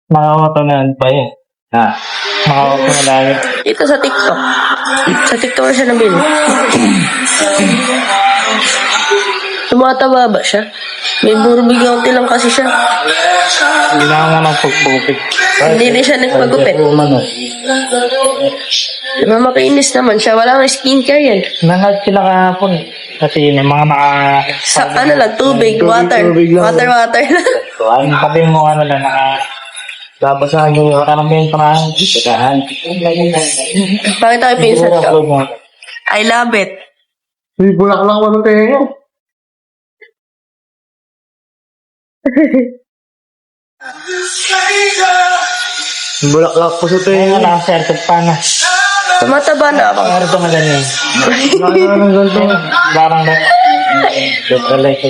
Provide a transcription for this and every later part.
Nakakatanan pa yun. Ha? Nakakatanan. Ito sa TikTok. Sa TikTok na siya nabili. Tumataba ba siya? May burbigote lang kasi siya. Hindi na ako ng pagpupit. Hindi din siya nagpagupit. Umano. Diba makinis naman siya? Wala kang skincare yan. Nangat sila kahapon. Kasi yung mga Sa ano lang, tubig, water. tubig lang. Water lang. Ang pati mo ano lang, babasahan yung karamihan parahan. Tekahan. Pakita ko yung pinsan ko. Upload mo. I love it. Uy, bulak lang walang tenga. Bulak lang po sa Kaya tenga. nga nakaserted pa na. Tumataba na ako. Ano ito nga ganyan? Ang ganito. Parang na. Like,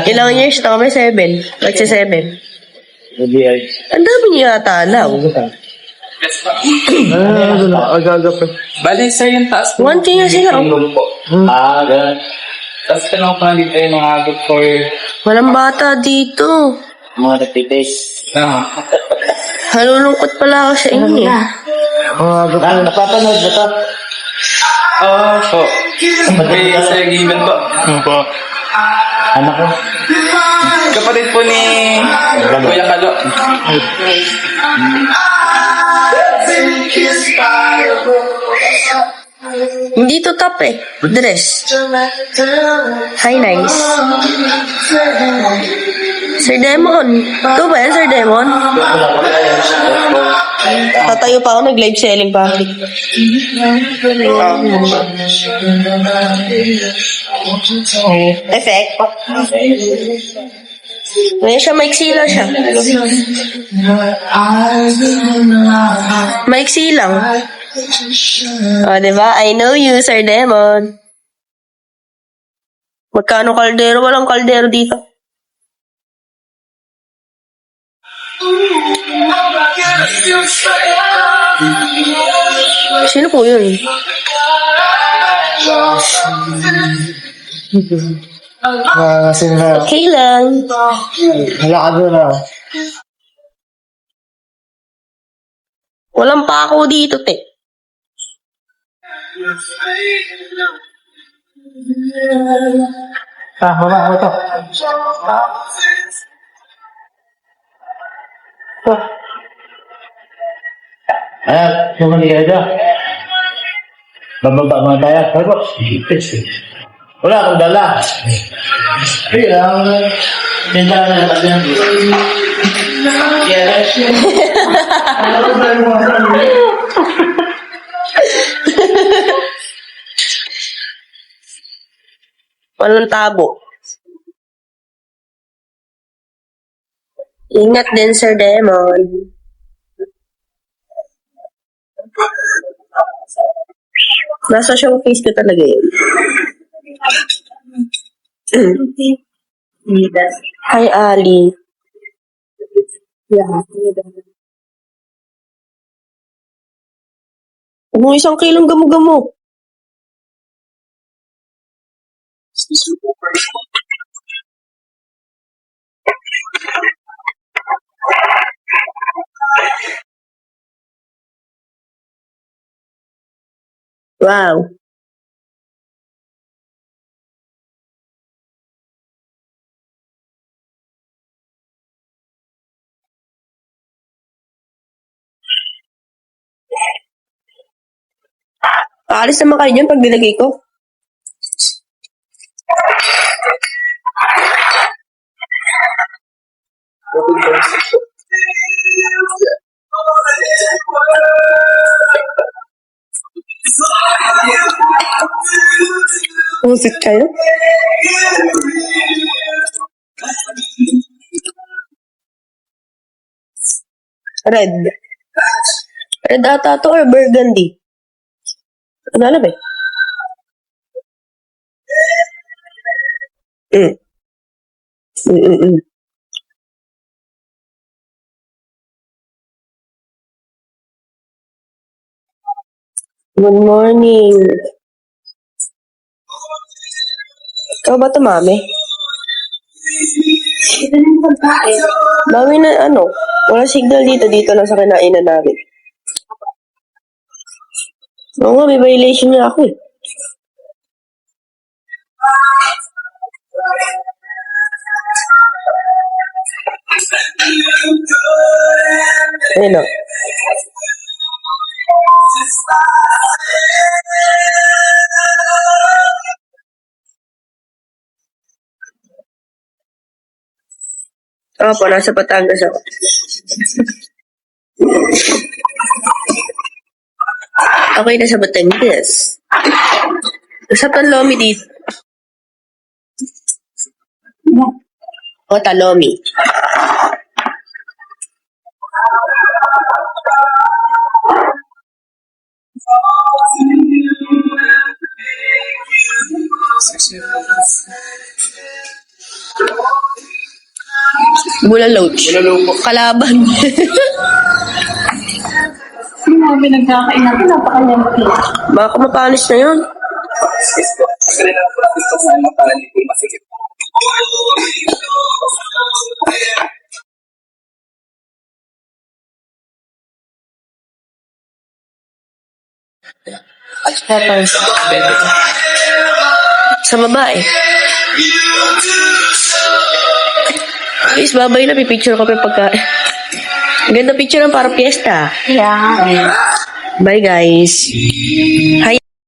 Ilang years na kami? 7. Magsi 7. Ang dami niya yata alaw. Agagap. Bale, sir, yung taas. 1K nga sila. Ganun. Tapos tanong ko na dito yung mga good for Walang bata dito. Mga nagtitake. Halulungkot pala ako sa inyo. Agagap. Napapanood ba ito? Oo, po. May Sir Given po. Po. Anak ko. Kapatid po ni Kuya Kalo. Hindi to top eh. Dress. Hi, nice. Sir Demon. Ito ba yan, Sir Demon? Tatayo pa ako, nag-live selling pa. Effect. Ngayon siya, maiksi lang siya. Maiksi lang. O, diba? I know you, Sir Demon. Magkano kaldero? Walang kaldero dito. Sino po yun? Sino Okay lang. Hala ka doon na. Walang pa ako dito, te. Wala ako ito. Sumali ka dyan. Bababa mga tayo. Sabi ko, wala akong dala. Ay, tinta na natin yan. Walang tabo. Ingat din, Sir Demon. Nasa showcase ko talaga yun. Hi, Ali. Huwag mo 1 kilong gamo-gamo. Wow. Aalis naman kayo dyan pag nilagay ko. Pusit kayo? Red. Red ata to or burgundy? Ano alam eh? Mm. Mm-mm. Good morning. Ikaw ba ito, mami? Bawi na ano, wala signal dito lang sa kinainan namin. Oo nga, may violation nga ako eh. Ayun o. Opo, nasa Batangas ako. Okay na sa Batangas. Sa Talomi dito. O, Talomi. Bulaloach. Kalaban. Hindi namin nagkakain natin, napakanyampi. Baka mapanis na yun. Kasi rin ako gusto sa ano para hindi po masikip. At peppers. Sa babae. Please, babay na. Pipicture ko pa yung pagkain. Ganda picture ng para piyesta. Yeah. Bye, guys. Hi.